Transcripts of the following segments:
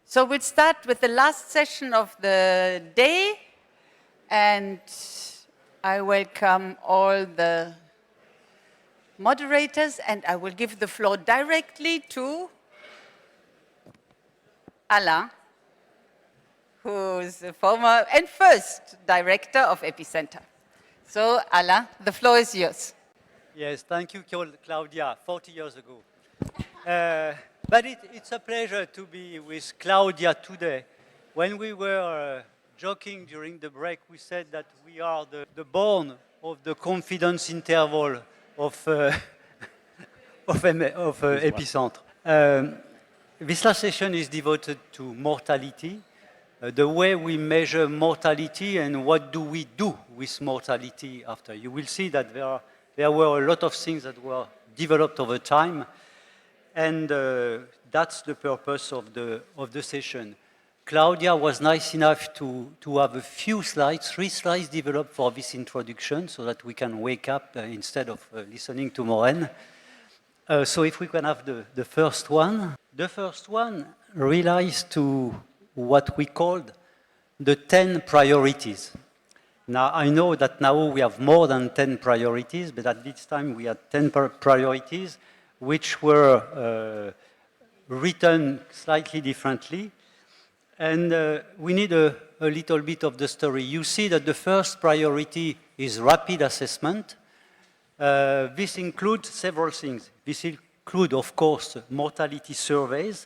So we'll start with the last session of the day, and I welcome all the moderators, and I will give the floor directly to Alain, who's the former and first director of Epicentre. So Alain, the floor is yours. Yes, thank you, Claudia, 40 years ago. But it's a pleasure to be with Claudia today. When we were joking during the break, we said that we are the born of the confidence interval of Epicentre. This last session is devoted to mortality, the way we measure mortality and what do we do with mortality after. You will see that there were a lot of things that were developed over time, and that's the purpose of the session. Claudia was nice enough to have a few slides, 3 slides developed for this introduction so that we can wake up instead of listening to Maureen. So if we can have the first one. The first one relates to what we called the 10 priorities. Now, I know that now we have more than 10 priorities, but at this time we had 10 priorities which were written slightly differently. And we need a little bit of the story. You see that the first priority is rapid assessment. This includes several things. This includes, of course, mortality surveys,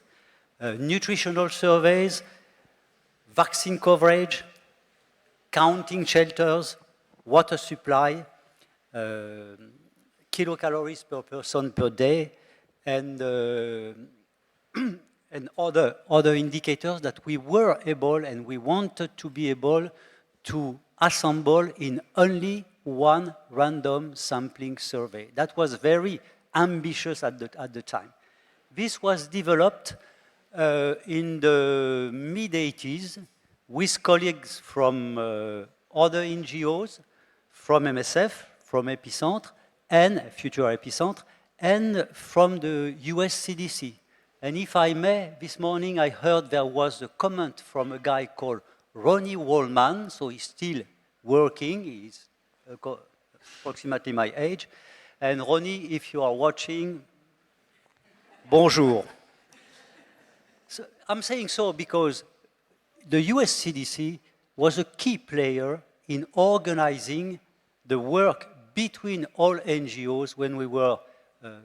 nutritional surveys, vaccine coverage, counting shelters, water supply, kilocalories per person per day, and other indicators that we were able and we wanted to be able to assemble in only one random sampling survey. That was very ambitious at the time. This was developed in the mid-80s with colleagues from other NGOs, from MSF, from Epicentre, and future Epicentre, and from the US CDC. And if I may, this morning I heard there was a comment from a guy called Ronnie Wallman, so he's still working, he's approximately my age. And Ronnie, if you are watching, bonjour. So I'm saying so because the US CDC was a key player in organizing the work between all NGOs when we were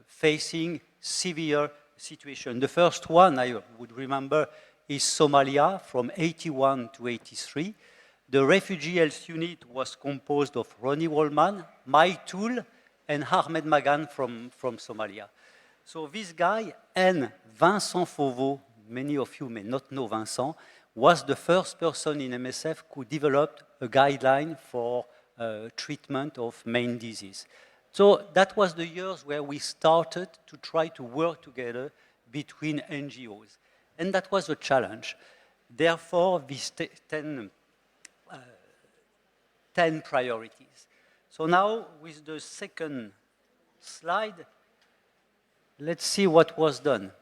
facing severe situation. The first one I would remember is Somalia from 81 to 83. The Refugee Health Unit was composed of Ronnie Wallman, my tool, and Ahmed Magan from Somalia. So this guy and Vincent Fauveau, many of you may not know Vincent, was the first person in MSF who developed a guideline for treatment of main disease. So that was the years where we started to try to work together between NGOs. And that was a challenge. Therefore, these 10 priorities. So now, with the second slide, let's see what was done.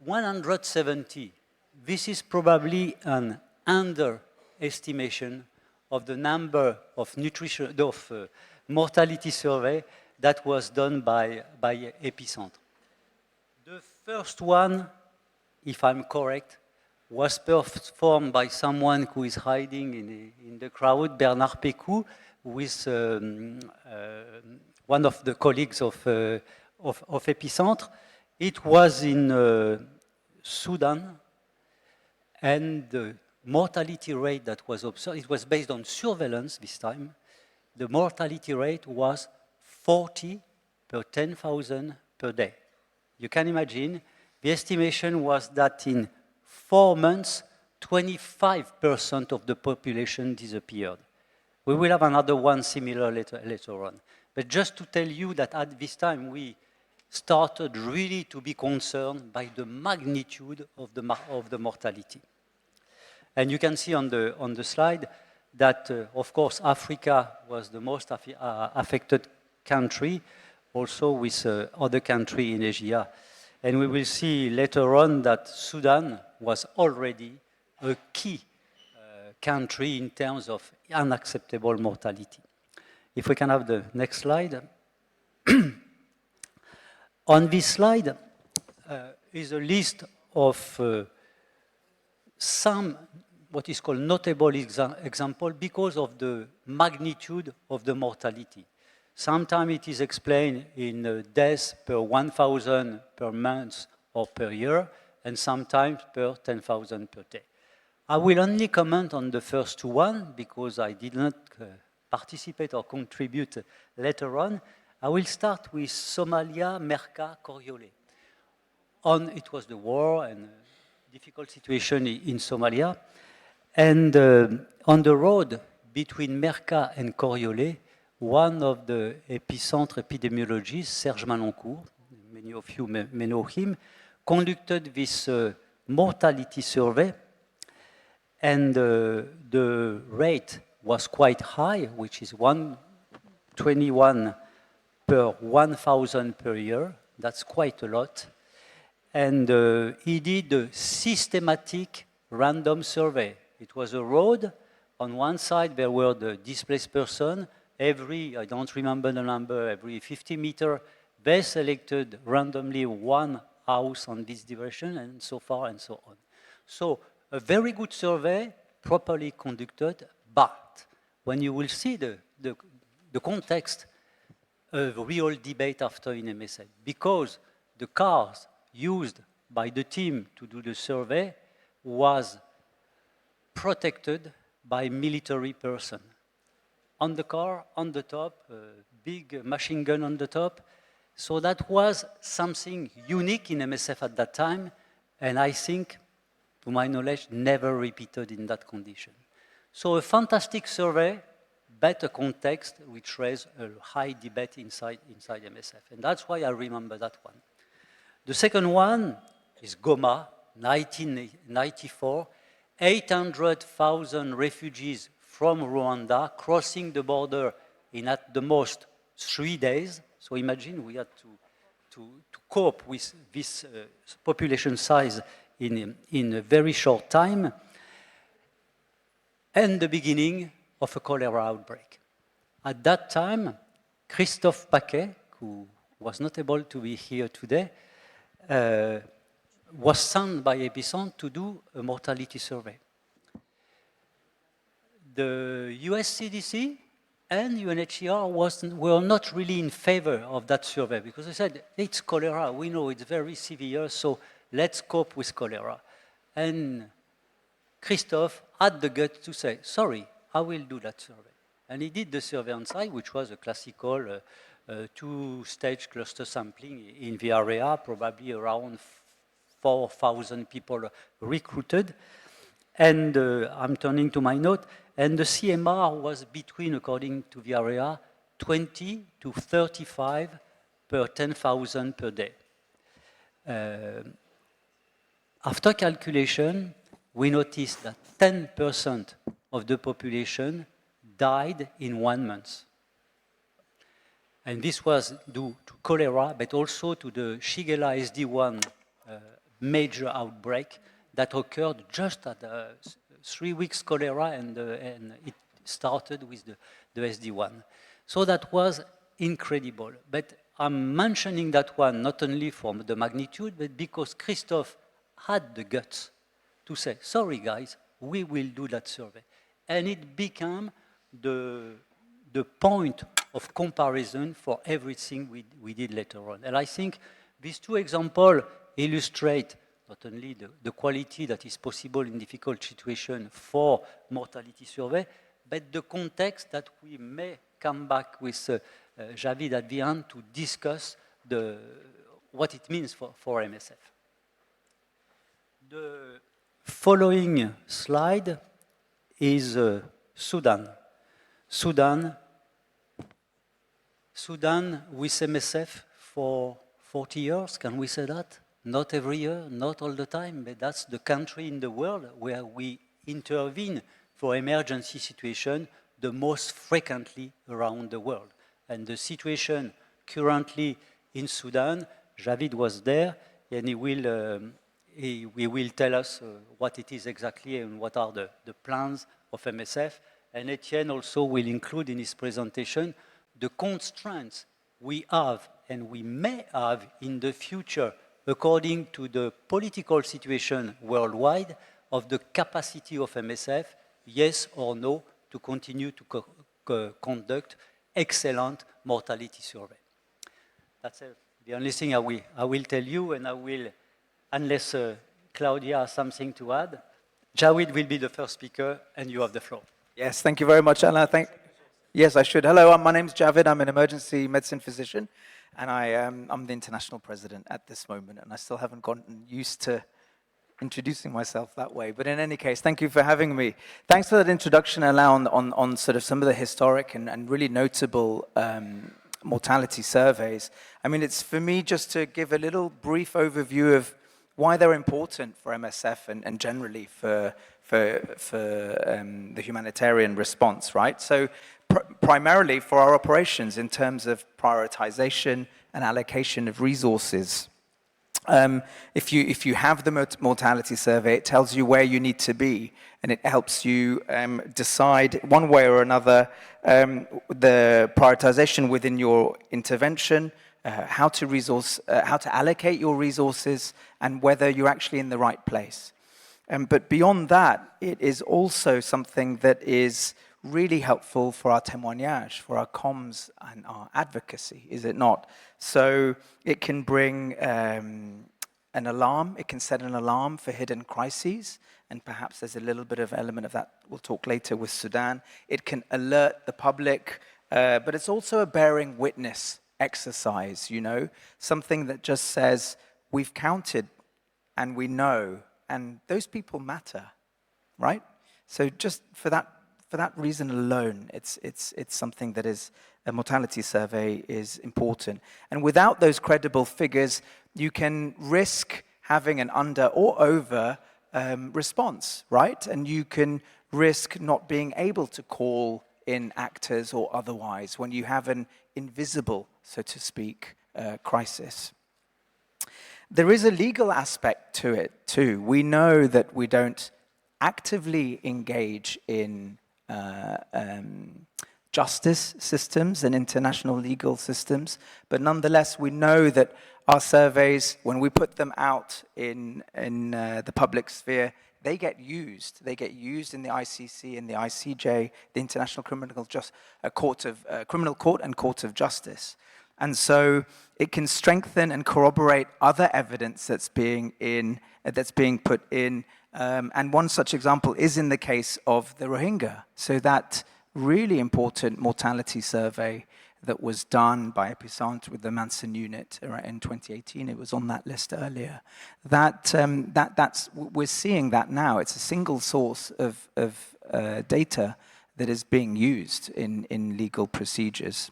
170. This is probably an underestimation of the number of mortality survey that was done by Epicentre. The first one, if I'm correct, was performed by someone who is hiding in the crowd, Bernard Pécou, with one of the colleagues of Epicentre. It was in Sudan, and the mortality rate that was observed, it was based on surveillance this time. The mortality rate was 40 per 10,000 per day. You can imagine, the estimation was that in 4 months, 25% of the population disappeared. We will have another one similar later on. But just to tell you that at this time, we started really to be concerned by the magnitude of the mortality. And you can see on the slide that, of course, Africa was the most affected country, also with other countries in Asia. And we will see later on that Sudan was already a key country in terms of unacceptable mortality. If we can have the next slide. On this slide is a list of some what is called notable example because of the magnitude of the mortality. Sometimes it is explained in deaths per 1,000 per month or per year, and sometimes per 10,000 per day. I will only comment on the first one because I did not participate or contribute later on. I will start with Somalia, Merka, Coriolé. It was the war and difficult situation in Somalia. And on the road between Merka and Coriolé, one of the Epicentre epidemiologists, Serge Maloncourt, many of you may know him, conducted this mortality survey, and the rate was quite high, which is 121 per 1,000 per year. That's quite a lot. And he did a systematic random survey. It was a road. On one side, there were the displaced person. I don't remember the number, every 50 meters, they selected randomly one house on this direction, and so far and so on. So a very good survey, properly conducted, but when you will see the context, a real debate after in MSF, because the cars used by the team to do the survey was protected by military person. On the car, on the top, a big machine gun on the top. So that was something unique in MSF at that time, and I think, to my knowledge, never repeated in that condition. So a fantastic survey, but a context which raised a high debate inside MSF, and that's why I remember that one. The second one is Goma, 1994, 800,000 refugees from Rwanda crossing the border in at the most 3 days. So imagine we had to cope with this population size in a very short time, and the beginning of a cholera outbreak. At that time, Christophe Paquet, who was not able to be here today, was sent by Epicentre to do a mortality survey. The US CDC and UNHCR were not really in favor of that survey because they said, it's cholera, we know it's very severe, so let's cope with cholera. And Christophe had the guts to say, sorry, I will do that survey. And he did the survey on site, which was a classical two-stage cluster sampling in the area, probably around 4,000 people recruited. And I'm turning to my note, and the CMR was between, according to the area, 20 to 35 per 10,000 per day. After calculation, we noticed that 10% of the population died in 1 month. And this was due to cholera, but also to the Shigella SD1 major outbreak that occurred just at 3 weeks cholera, and it started with the SD1. So that was incredible. But I'm mentioning that one not only for the magnitude, but because Christophe had the guts to say, sorry guys, we will do that survey. And it became the point of comparison for everything we did later on. And I think these two examples illustrate not only the quality that is possible in difficult situations for mortality survey, but the context that we may come back with Javid at the end to discuss what it means for MSF. The following slide is Sudan. Sudan with MSF for 40 years, can we say that? Not every year, not all the time, but that's the country in the world where we intervene for emergency situation the most frequently around the world. And the situation currently in Sudan, Javid was there, and he will tell us what it is exactly and what are the plans of MSF. And Etienne also will include in his presentation the constraints we have and we may have in the future according to the political situation worldwide of the capacity of MSF, yes or no, to continue to conduct excellent mortality survey. That's the only thing I will tell you, and I will, unless Claudia has something to add, Jawed will be the first speaker, and you have the floor. Yes, thank you very much, Alain. Yes, I should. Hello, my name's Javed. I'm an emergency medicine physician, and I'm the international president at this moment, and I still haven't gotten used to introducing myself that way. But in any case, thank you for having me. Thanks for that introduction, Alain, on sort of some of the historic and really notable mortality surveys. I mean, it's for me just to give a little brief overview of why they're important for MSF and generally for the humanitarian response, right? So primarily for our operations in terms of prioritization and allocation of resources. If you have the mortality survey, it tells you where you need to be, and it helps you decide one way or another the prioritization within your intervention, how to allocate your resources, and whether you're actually in the right place. But beyond that, it is also something that is really helpful for our témoignage, for our comms and our advocacy, is it not? So it can bring an alarm, it can set an alarm for hidden crises, and perhaps there's a little bit of element of that we'll talk later with Sudan. It can alert the public, but it's also a bearing witness exercise, you know, something that just says, we've counted and we know, and those people matter, right? So just for that reason alone, it's something that is, a mortality survey is important. And without those credible figures, you can risk having an under or over response, right? And you can risk not being able to call in actors or otherwise when you have an invisible, so to speak, crisis. There is a legal aspect to it too. We know that we don't actively engage in justice systems and international legal systems, but nonetheless we know that our surveys, when we put them out in the public sphere, they get used. They get used in the ICC and the ICJ, the International Criminal Court and Court of Justice. And so it can strengthen and corroborate other evidence that's being put in. And one such example is in the case of the Rohingya. So that really important mortality survey that was done by Epicentre with the Manson unit in 2018. It was on that list earlier. We're seeing that now. It's a single source of data that is being used in legal procedures.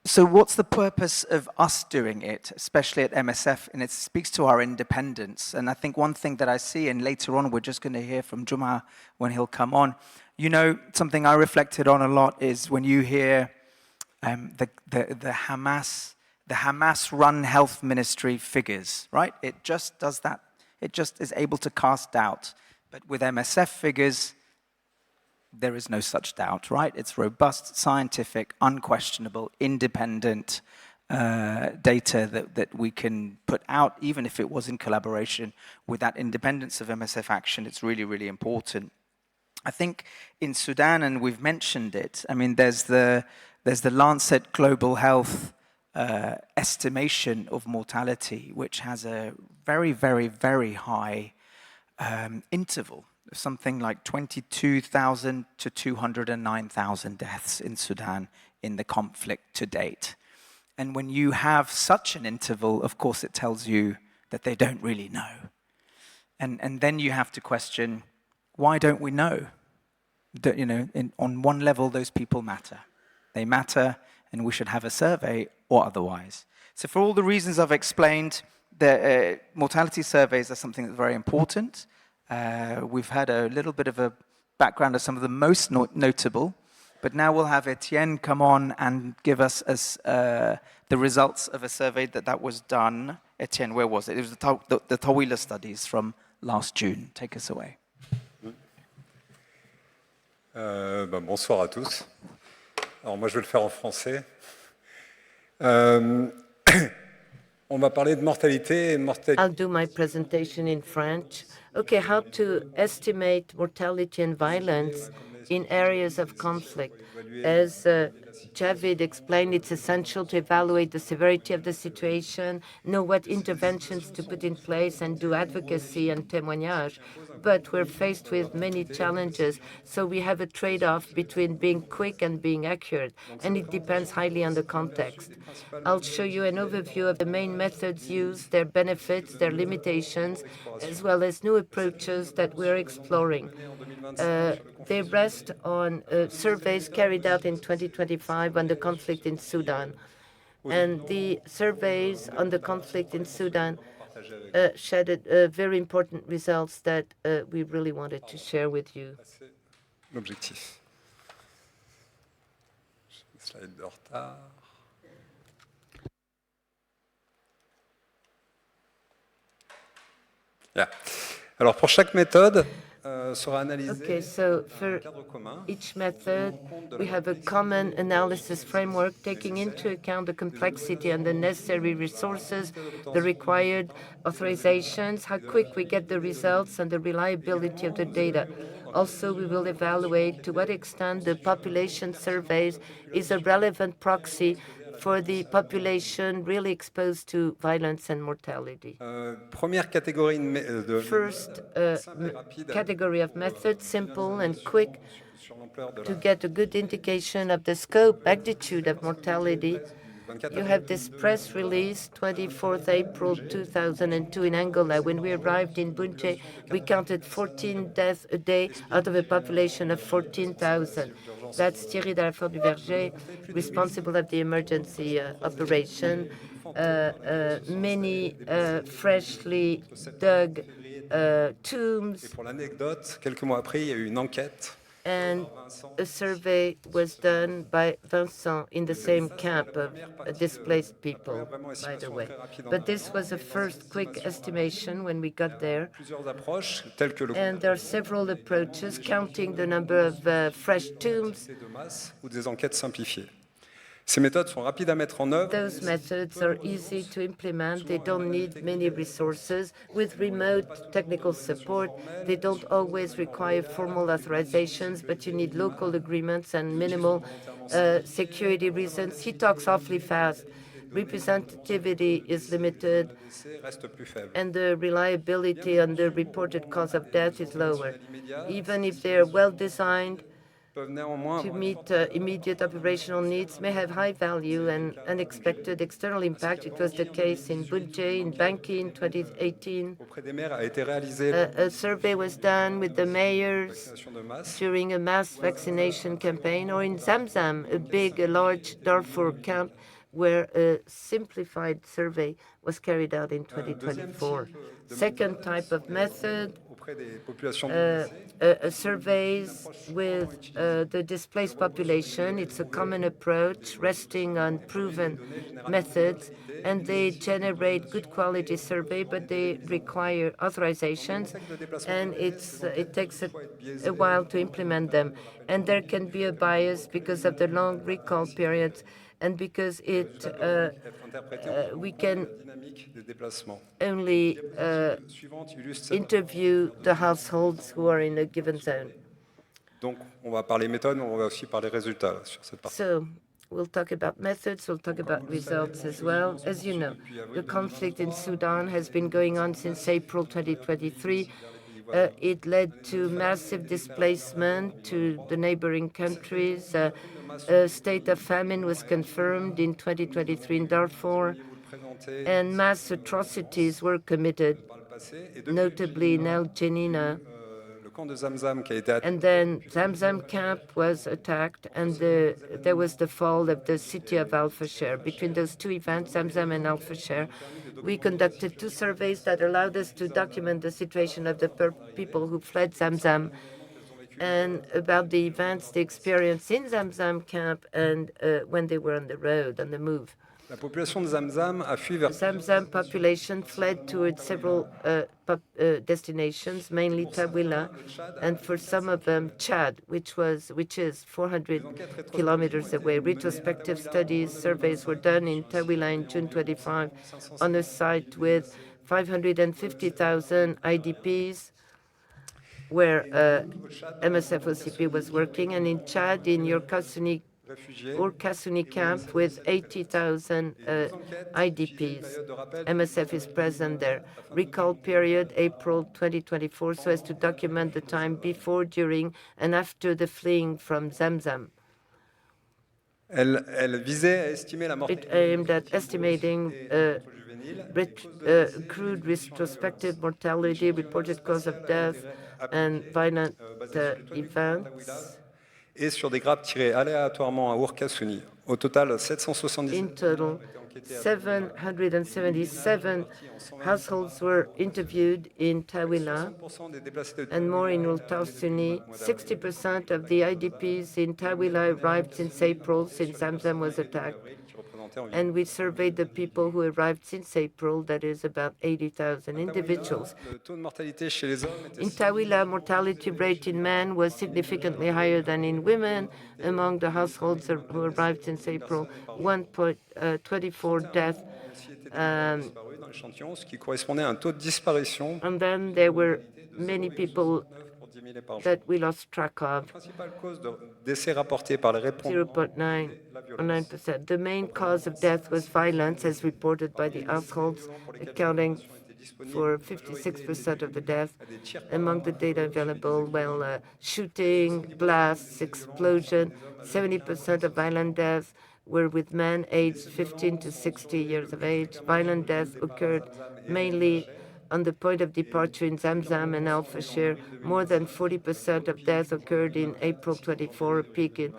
So what's the purpose of us doing it, especially at MSF? And it speaks to our independence. And I think one thing that I see, and later on we're just going to hear from Juma when he'll come on, you know, something I reflected on a lot is when you hear the Hamas-run health ministry figures, right? It just does that. It just is able to cast doubt. But with MSF figures, there is no such doubt, right? It's robust, scientific, unquestionable, independent data that we can put out, even if it was in collaboration with that independence of MSF action. It's really, really important. I think in Sudan, and we've mentioned it, I mean, there's the Lancet Global Health estimation of mortality, which has a very, very, very high interval. Something like 22,000 to 209,000 deaths in Sudan in the conflict to date. And when you have such an interval, of course, it tells you that they don't really know. And then you have to question, why don't we know? That, you know, on one level, those people matter. They matter, and we should have a survey or otherwise. So for all the reasons I've explained, the mortality surveys are something that's very important. We've had a little bit of a background of some of the most notable, But now we'll have Etienne come on and give us the results of a survey that was done. Etienne, where was it? It was the Tawila studies from last June. Take us away. Bonsoir à tous. Alors moi je vais le faire en français. On va parler de mortalité et mortalité. I'll do my presentation in French. Okay, how to estimate mortality and violence in areas of conflict. As Javid explained, it's essential to evaluate the severity of the situation, know what interventions to put in place, and do advocacy and témoignage. But we're faced with many challenges, so we have a trade-off between being quick and being accurate, and it depends highly on the context. I'll show you an overview of the main methods used, their benefits, their limitations, as well as new approaches that we're exploring. They rest on surveys carried out in 2025 on the conflict in Sudan. And the surveys on the conflict in Sudan shed very important results that we really wanted to share with you. L'objectif. Slide de retard. Yeah. Alors pour chaque méthode, sera analysée Okay, so for each method, we have a common analysis framework taking into account the complexity and the necessary resources, the required authorizations, how quick we get the results, and the reliability of the data. Also, we will evaluate to what extent the population surveys is a relevant proxy for the population really exposed to violence and mortality. Première catégorie de First category of methods, simple and quick, to get a good indication of the scope, magnitude of mortality. You have this press release, 24th April 2002 in Angola. When we arrived in Bunche, we counted 14 deaths a day out of a population of 14,000. That's Thierry Dalfort du Verger, responsible of the emergency operation. Many freshly dug tombs. Pour l'anecdote, quelques mois après, il y a eu une enquête. And a survey was done by Vincent in the same camp of displaced people, by the way. But this was a first quick estimation when we got there. And there are several approaches, counting the number of fresh tombs. Ou des enquêtes simplifiées. Ces méthodes sont rapides à mettre en œuvre. Those methods are easy to implement. They don't need many resources. With remote technical support, they don't always require formal authorizations, but you need local agreements and minimal security reasons. He talks awfully fast. Representativity is limited, and the reliability on the reported cause of death is lower. Even if they are well designed, to meet immediate operational needs may have high value and unexpected external impact. It was the case in Bunche, in Banki in 2018. A survey was done with the mayors during a mass vaccination campaign, or in Zamzam, a large Darfur camp, where a simplified survey was carried out in 2024. Second type of method, surveys with the displaced population. It's a common approach resting on proven methods, and they generate good quality survey, but they require authorizations, and it takes a while to implement them. And there can be a bias because of the long recall periods, and because we can only interview the households who are in a given zone. Donc, on va parler méthode, mais on va aussi parler résultats là, sur cette partie. So, we'll talk about methods, we'll talk about results as well. As you know, the conflict in Sudan has been going on since April 2023. It led to massive displacement to the neighboring countries. A state of famine was confirmed in 2023 in Darfur, and mass atrocities were committed, notably in El Janina. And then Zamzam camp was attacked, and there was the fall of the city of Al Fasher. Between those two events, Zamzam and Al Fasher, we conducted two surveys that allowed us to document the situation of the people who fled Zamzam and about the events they experienced in Zamzam camp and when they were on the road, on the move. La population de Zamzam a fui vers The Zamzam population fled towards several destinations, mainly Tawila, and for some of them Chad, which is 400 kilometers away. Retrospective studies, surveys were done in Tawila in June 25 on a site with 550,000 IDPs where MSF OCP was working, and in Chad, in Kasuni camp with 80,000 IDPs. MSF is present there. Recall period, April 2024, so as to document the time before, during, and after the fleeing from Zamzam. Elle visait à estimer la It mortalité aimed at estimating crude retrospective mortality, reported cause of death, and violent events. et sur des grappes tirées aléatoirement à Ourkasuni. Au total, 777 In total, 777 households were interviewed in Tawila and more in Ultausuni. 60% of the IDPs in Tawila arrived since April, since Zamzam was attacked. And we surveyed the people who arrived since April, that is about 80,000 individuals. In Tawila, mortality rate in men was significantly higher than in women. Among the households who arrived since April, 1.24 deaths. And then there were many people that we lost track of. 0.9%. The main cause of death was violence, as reported by the households, accounting for 56% of the death. Among the data available, shooting, blasts, explosion, 70% of violent deaths were with men aged 15 to 60 years of age. Violent deaths occurred mainly on the point of departure in Zamzam and Al Fashir. More than 40% of deaths occurred in April 24, a peak in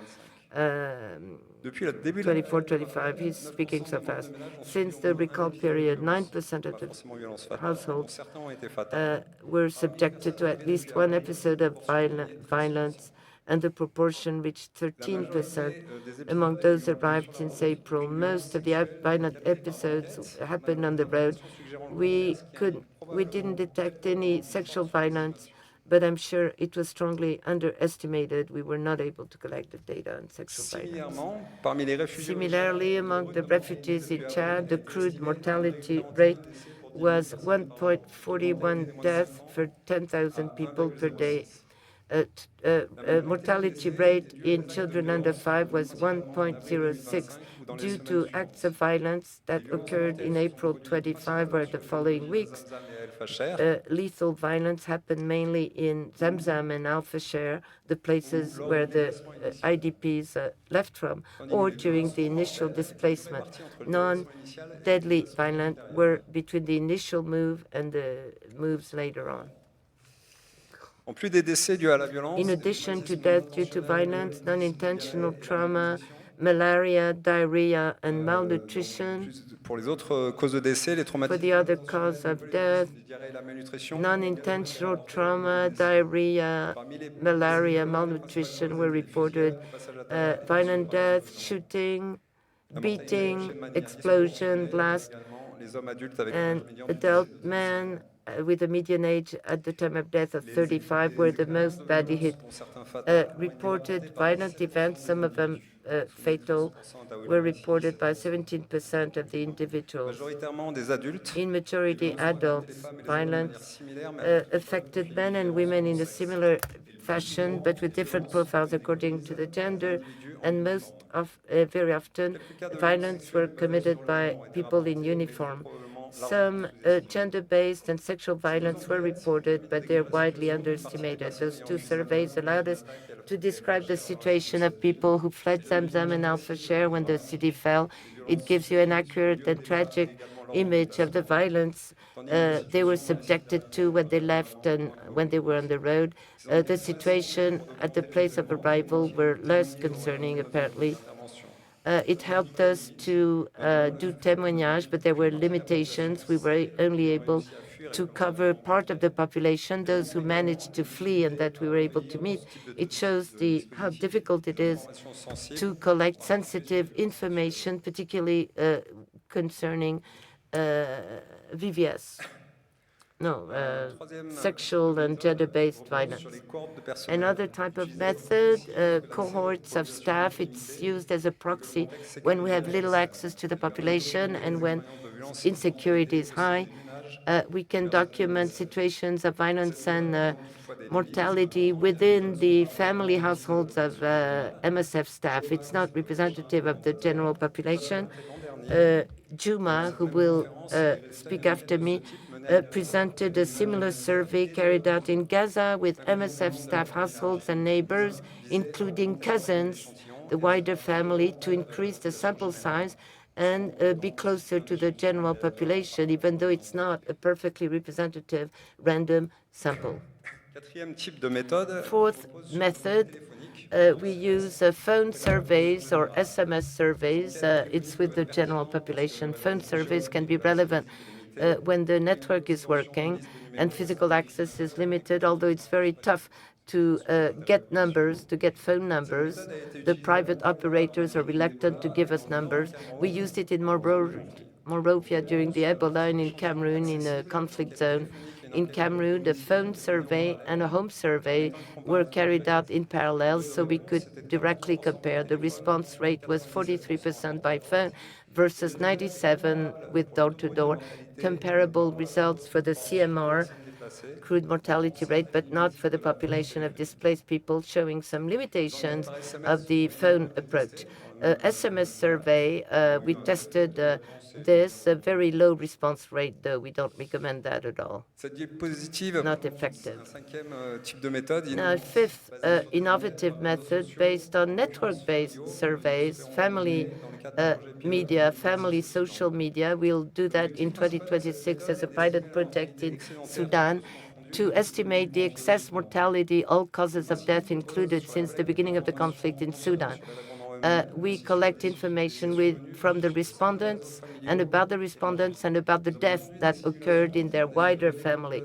24-25. He's speaking so fast. Since the recall period, 9% of the households were subjected to at least one episode of violence, and the proportion reached 13% among those arrived since April. Most of the violent episodes happened on the road. We didn't detect any sexual violence, but I'm sure it was strongly underestimated. We were not able to collect the data on sexual violence. Similarly, among the refugees in Chad, the crude mortality rate was 1.41 deaths for 10,000 people per day. Mortality rate in children under 5 was 1.06 due to acts of violence that occurred in April 25 or the following weeks. Lethal violence happened mainly in Zamzam and Al Fashir, the places where the IDPs left from, or during the initial displacement. Non-deadly violence were between the initial move and the moves later on. In addition to death due to violence, non-intentional trauma, malaria, diarrhea, and malnutrition. For the other cause of death, non-intentional trauma, diarrhea, malaria, malnutrition were reported. Violent death, shooting, beating, explosion, blast, and adult men with a median age at the time of death of 35 were the most badly hit. Reported violent events, some of them fatal, were reported by 17% of the individuals. In majority adults, violence affected men and women in a similar fashion, but with different profiles according to the gender, and very often violence were committed by people in uniform. Some gender-based and sexual violence were reported, but they're widely underestimated. Those two surveys allowed us to describe the situation of people who fled Zamzam and Al Fashir when the city fell. It gives you an accurate and tragic image of the violence they were subjected to when they left and when they were on the road. The situation at the place of arrival were less concerning, apparently. It helped us to do témoignage, but there were limitations. We were only able to cover part of the population, those who managed to flee and that we were able to meet. It shows how difficult it is to collect sensitive information, particularly concerning VVS. Sexual and gender-based violence. Another type of method, cohorts of staff, it's used as a proxy when we have little access to the population and when insecurity is high. We can document situations of violence and mortality within the family households of MSF staff. It's not representative of the general population. Juma, who will speak after me, presented a similar survey carried out in Gaza with MSF staff households and neighbors, including cousins, the wider family, to increase the sample size and be closer to the general population, even though it's not a perfectly representative random sample. Fourth method, we use phone surveys or SMS surveys. It's with the general population. Phone surveys can be relevant when the network is working and physical access is limited, although it's very tough to get numbers, to get phone numbers. The private operators are reluctant to give us numbers. We used it in Monrovia during the Ebola and in Cameroon in a conflict zone. In Cameroon, the phone survey and a home survey were carried out in parallel so we could directly compare. The response rate was 43% by phone versus 97% with door-to-door. Comparable results for the CMR, crude mortality rate, but not for the population of displaced people, showing some limitations of the phone approach. SMS survey, we tested this, a very low response rate, though we don't recommend that at all. Not effective. Now, fifth innovative method based on network-based surveys, family media, family social media. We'll do that in 2026 as a pilot project in Sudan to estimate the excess mortality, all causes of death included since the beginning of the conflict in Sudan. We collect information from the respondents and about the death that occurred in their wider family.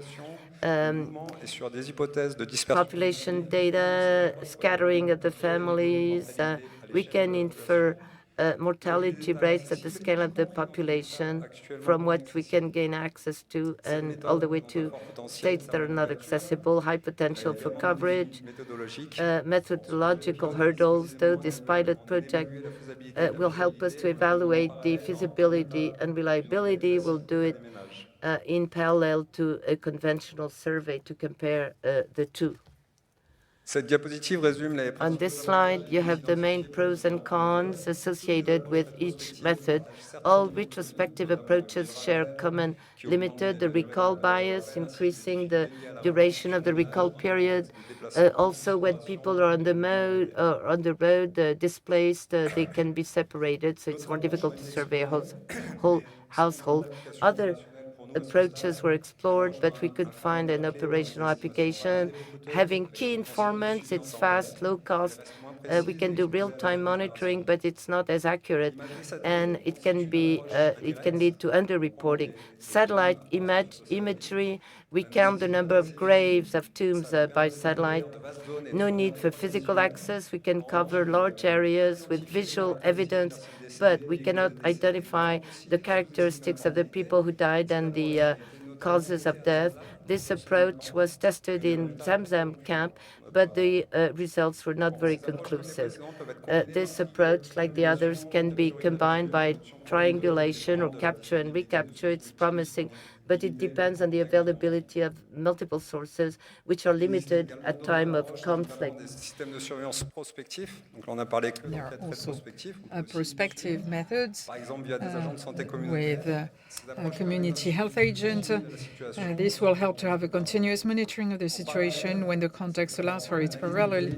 Population data, scattering of the families. We can infer mortality rates at the scale of the population from what we can gain access to and all the way to states that are not accessible, high potential for coverage, methodological hurdles, though this pilot project will help us to evaluate the feasibility and reliability. We'll do it in parallel to a conventional survey to compare the two. On this slide, you have the main pros and cons associated with each method. All retrospective approaches share common limited, the recall bias, increasing the duration of the recall period. Also, when people are on the road, displaced, they can be separated, so it's more difficult to survey a whole household. Other approaches were explored, but we could find an operational application. Having key informants, it's fast, low cost. We can do real-time monitoring, but it's not as accurate, and it can lead to underreporting. Satellite imagery, we count the number of graves of tombs by satellite. No need for physical access. We can cover large areas with visual evidence, but we cannot identify the characteristics of the people who died and the causes of death. This approach was tested in Zamzam camp, but the results were not very conclusive. This approach, like the others, can be combined by triangulation or capture and recapture. It's promising, but it depends on the availability of multiple sources, which are limited at time of conflict. There are also prospective methods with community health agents. This will help to have a continuous monitoring of the situation when the context allows for it. Parallel,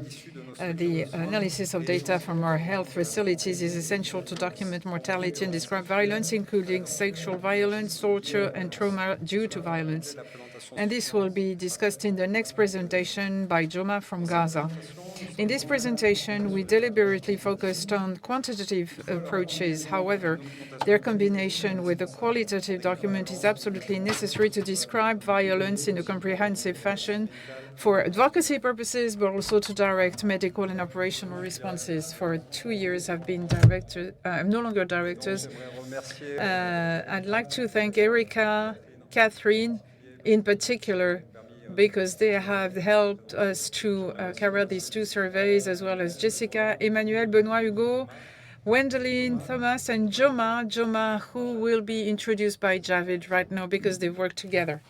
the analysis of data from our health facilities is essential to document mortality and describe violence, including sexual violence, torture, and trauma due to violence. and this will be discussed in the next presentation by Joma from Gaza. In this presentation, we deliberately focused on quantitative approaches. However, their combination with a qualitative document is absolutely necessary to describe violence in a comprehensive fashion for advocacy purposes, but also to direct medical and operational responses. For 2 years, I've been director. I'm no longer directors. I'd like to thank Erica, Catherine, in particular, because they have helped us to carry out these 2 surveys, as well as Jessica, Emmanuel, Benoit, Hugo, Wendeline, Thomas, and Joma. Joma, who will be introduced by Javid right now because they've worked together.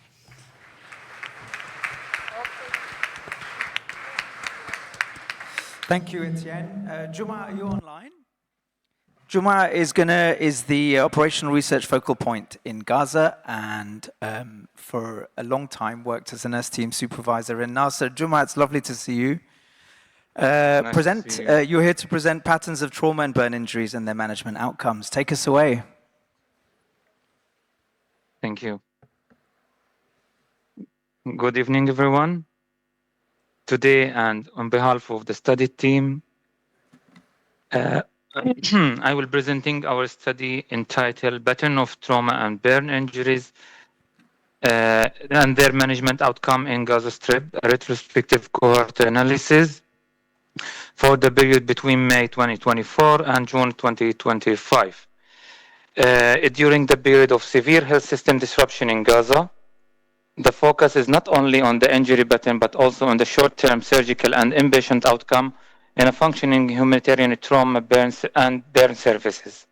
Thank you, Etienne. Juma, are you online? Juma is the operational research focal point in Gaza, and for a long time worked as an nurse team supervisor in Nasser. Juma, it's lovely to see you. You're here to present patterns of trauma and burn injuries and their management outcomes. Take us away. Thank you. Good evening, everyone. Today, and on behalf of the study team, I will be presenting our study entitled Pattern of Trauma and Burn Injuries and Their Management Outcome in Gaza Strip, a retrospective cohort analysis for the period between May 2024 and June 2025. During the period of severe health system disruption in Gaza, the focus is not only on the injury pattern, but also on the short-term surgical and inpatient outcome in a functioning humanitarian trauma burn services.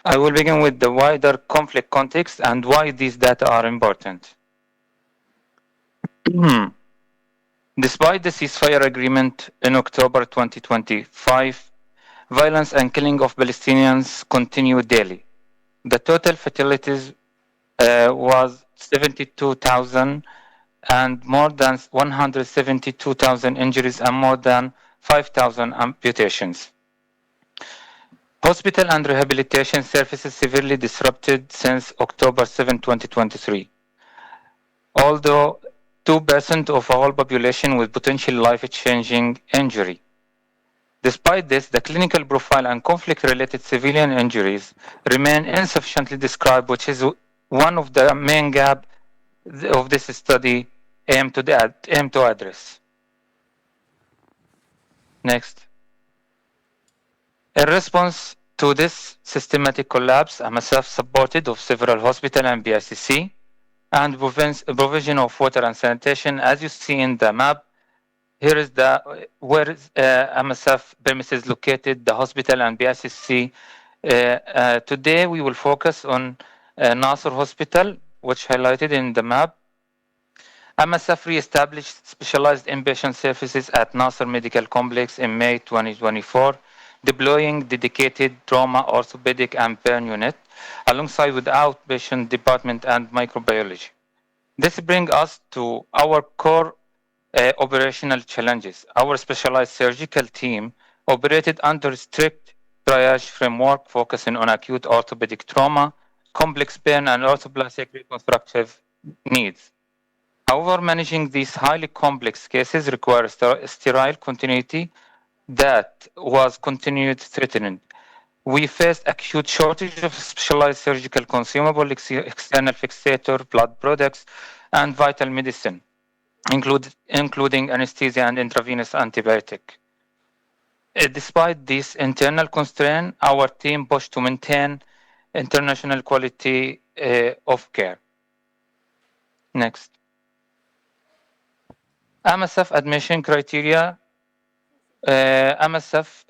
I will begin with the wider conflict context and why these data are important. Despite the ceasefire agreement in October 2025, violence and killing of Palestinians continue daily. The total fatalities was 72,000 and more than 172,000 injuries and more than 5,000 amputations. Hospital and rehabilitation services severely disrupted since October 7, 2023. Although 2% of all population with potential life-changing injury. Despite this, the clinical profile and conflict-related civilian injuries remain insufficiently described, which is one of the main gaps of this study aim to address. Next. In response to this systematic collapse, MSF supported of several hospitals and BICC and provision of water and sanitation. As you see in the map, here is where MSF premises located, the hospital and BICC. Today we will focus on Nasser Hospital, which highlighted in the map. MSF re-established specialized inpatient services at Nasser Medical Complex in May 2024, deploying dedicated trauma, orthopedic, and burn unit, alongside with the outpatient department and microbiology. This brings us to our core operational challenges. Our specialized surgical team operated under strict triage framework, focusing on acute orthopedic trauma, complex burn, and orthoplastic reconstructive needs. However, managing these highly complex cases requires sterile continuity that was continued threatened. We faced acute shortage of specialized surgical consumable, external fixator, blood products, and vital medicine, including anesthesia and intravenous antibiotic. Despite this internal constraint, our team pushed to maintain international quality of care. Next. MSF admission criteria. MSF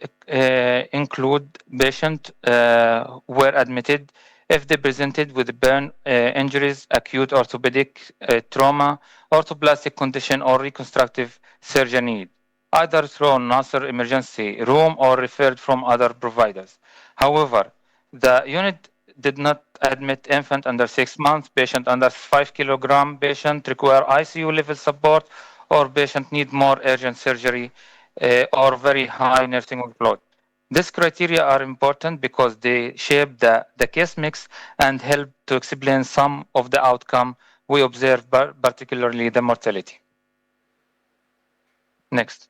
include patients were admitted if they presented with burn injuries, acute orthopedic trauma, orthoplastic condition, or reconstructive surgery need, either through Nasser emergency room or referred from other providers. However, the unit did not admit infant under 6 months, patient under 5 kilogram, patient require ICU level support, or patient need more urgent surgery or very high nursing workload. These criteria are important because they shape the case mix and help to explain some of the outcome we observe particularly the mortality. Next.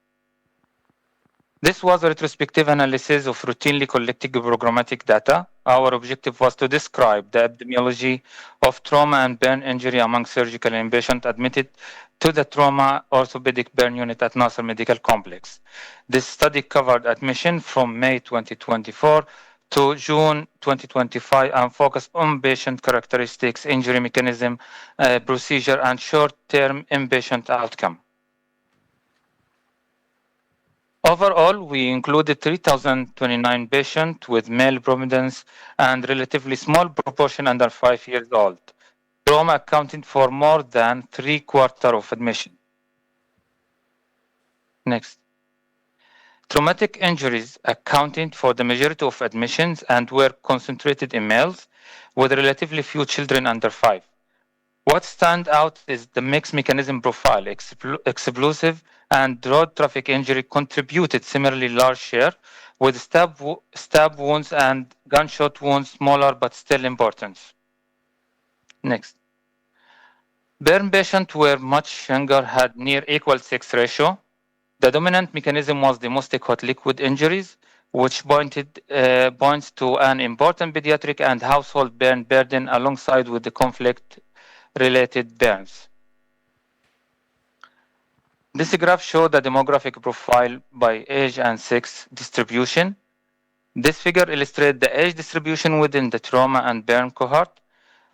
This was a retrospective analysis of routinely collected programmatic data. Our objective was to describe the epidemiology of trauma and burn injury among surgical inpatients admitted to the trauma orthopedic burn unit at Nasser Medical Complex. This study covered admission from May 2024 to June 2025 and focused on patient characteristics, injury mechanism, procedure, and short-term inpatient outcome. Overall, we included 3,029 patients with male prevalence and relatively small proportion under 5 years old. Trauma accounted for more than 3/4 of admission. Next. Traumatic injuries accounted for the majority of admissions and were concentrated in males, with relatively few children under 5. What stands out is the mixed mechanism profile. Explosive and road traffic injury contributed similarly large share, with stab wounds and gunshot wounds smaller but still important. Next. Burn patients were much younger, had near equal sex ratio. The dominant mechanism was domestic hot liquid injuries, which points to an important pediatric and household burn burden alongside with the conflict-related burns. This graph shows the demographic profile by age and sex distribution. This figure illustrates the age distribution within the trauma and burn cohort.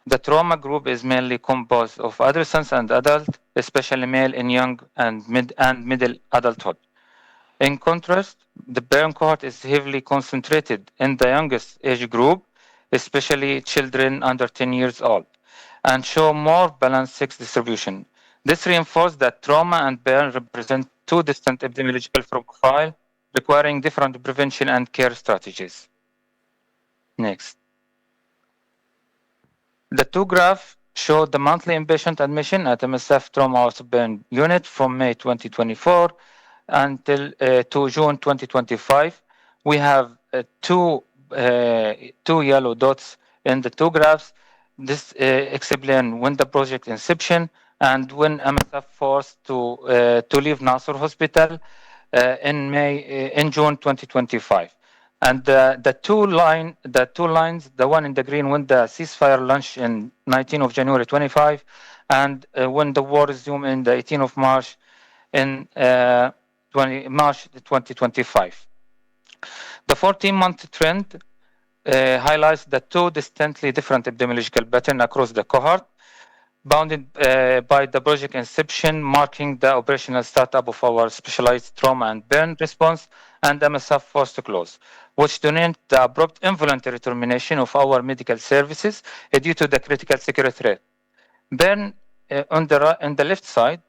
The trauma group is mainly composed of adolescents and adults, especially male in young and middle adulthood. In contrast, the burn cohort is heavily concentrated in the youngest age group, especially children under 10 years old, and show more balanced sex distribution. This reinforces that trauma and burn represent two distinct epidemiological profiles requiring different prevention and care strategies. Next. The two graphs show the monthly inpatient admission at MSF trauma ortho burn unit from May 2024 until to June 2025. We have two yellow dots in the two graphs. This explains when the project inception and when MSF forced to leave Nasser Hospital in June 2025. And the two lines, the one in the green when the ceasefire launched in 19th of January 25, and when the war resumed in the 18th of March in March 2025. The 14-month trend highlights the two distinctly different epidemiological patterns across the cohort, bounded by the project inception, marking the operational startup of our specialized trauma and burn response, and MSF forced to close, which denote the abrupt involuntary termination of our medical services due to the critical security threat. Burn on the left side,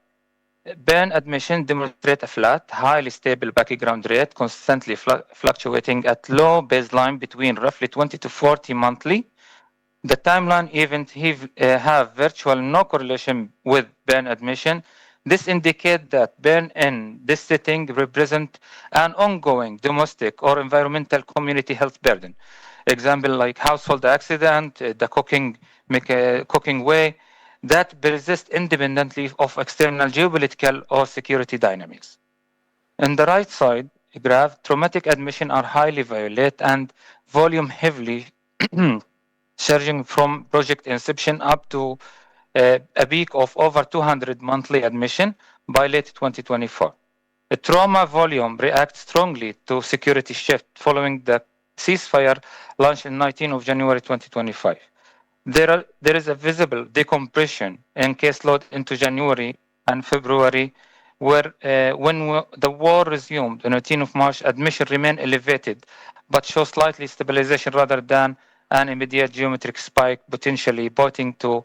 burn admission demonstrate a flat, highly stable background rate, constantly fluctuating at low baseline between roughly 20 to 40 monthly. The timeline events have virtual no correlation with burn admission. This indicates that burn in this setting represent an ongoing domestic or environmental community health burden. Example like household accident, the cooking way, that persist independently of external geopolitical or security dynamics. On the right side graph, traumatic admission are highly violent and volume heavily surging from project inception up to a peak of over 200 monthly admission by late 2024. The trauma volume reacts strongly to security shift following the ceasefire launched in 19th of January 2025. There is a visible decompression in caseload into January and February, where when the war resumed on 18th of March, admission remained elevated, but show slightly stabilization rather than an immediate geometric spike, potentially pointing to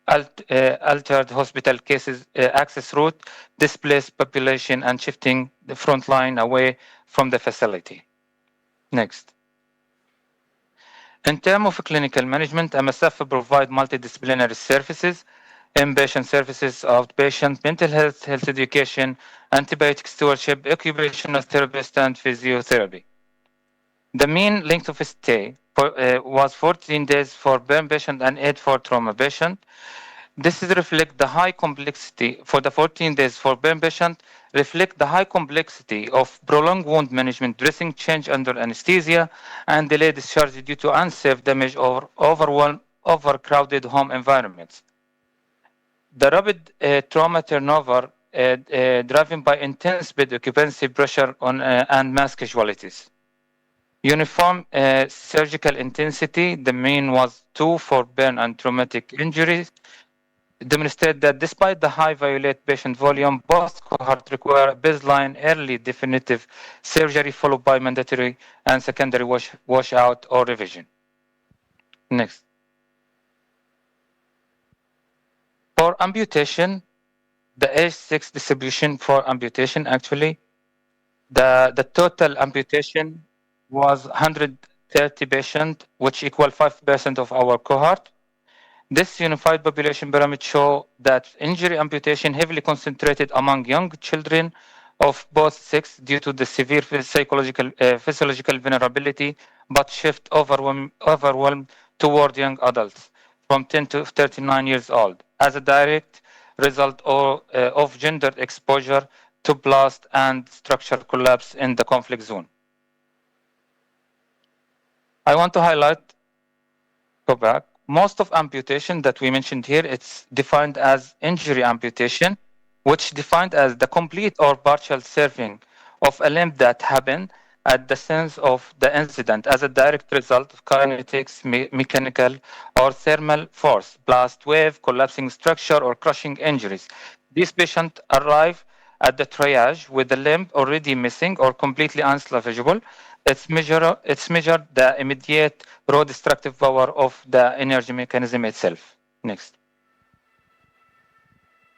altered hospital cases access route, displaced population, and shifting the front line away from the facility. Next. In terms of clinical management, MSF provide multidisciplinary services, inpatient services, outpatient, mental health, health education, antibiotic stewardship, occupational therapist, and physiotherapy. The mean length of stay was 14 days for burn patient and 8 for trauma patient. This is reflect the high complexity for the 14 days for burn patient, reflect the high complexity of prolonged wound management, dressing change under anesthesia, and delayed discharge due to unsafe damage or overcrowded home environments. The rapid trauma turnover driven by intense bed occupancy pressure on and mass casualties. Uniform surgical intensity, the mean was 2 for burn and traumatic injuries, demonstrate that despite the high violate patient volume, both cohorts require baseline early definitive surgery followed by mandatory and secondary washout or revision. Next. For amputation, the age 6 distribution for amputation actually, the total amputation was 130 patients, which equal 5% of our cohort. This unified population pyramid show that injury amputation heavily concentrated among young children of both sexes due to the severe physiological vulnerability, but shift overwhelm toward young adults from 10 to 39 years old as a direct result of gender exposure to blast and structural collapse in the conflict zone. I want to highlight, go back. Most of amputation that we mentioned here, it's defined as injury amputation, which defined as the complete or partial severing of a limb that happened at the scene of the incident as a direct result of kinetics, mechanical, or thermal force, blast wave, collapsing structure, or crushing injuries. These patients arrive at the triage with the limb already missing or completely unsalvageable. It's measured the immediate raw destructive power of the energy mechanism itself. Next.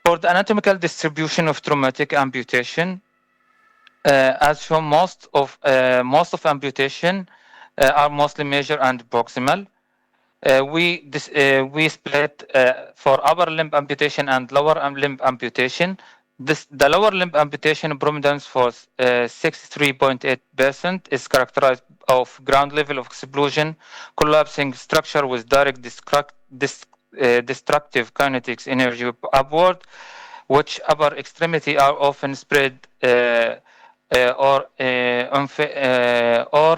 For the anatomical distribution of traumatic amputation, as shown, most of amputation are mostly major and proximal. We split for upper limb amputation and lower limb amputation. The lower limb amputation predominance for 63.8% is characterized of ground level of explosion, collapsing structure with direct destructive kinetics energy upward, which upper extremity are often spread or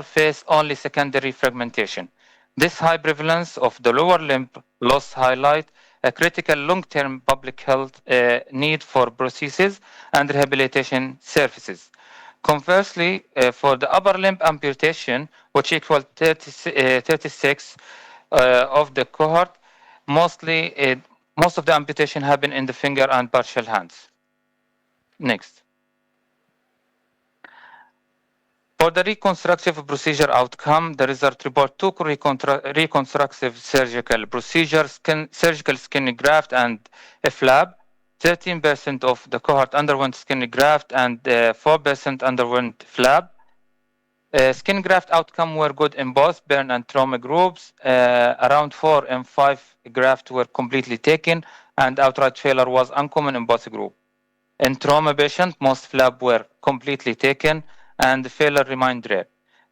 face only secondary fragmentation. This high prevalence of the lower limb loss highlight a critical long-term public health need for prosthesis and rehabilitation services. Conversely, for the upper limb amputation, which equals 36 of the cohort, most of the amputation happen in the finger and partial hands. Next. For the reconstructive procedure outcome, the result report took reconstructive surgical procedures, surgical skin graft and a flap. 13% of the cohort underwent skin graft and 4% underwent flap. Skin graft outcome were good in both burn and trauma groups. Around 4 and 5 grafts were completely taken, and outright failure was uncommon in both groups. In trauma patients, most flap were completely taken, and failure remained rare.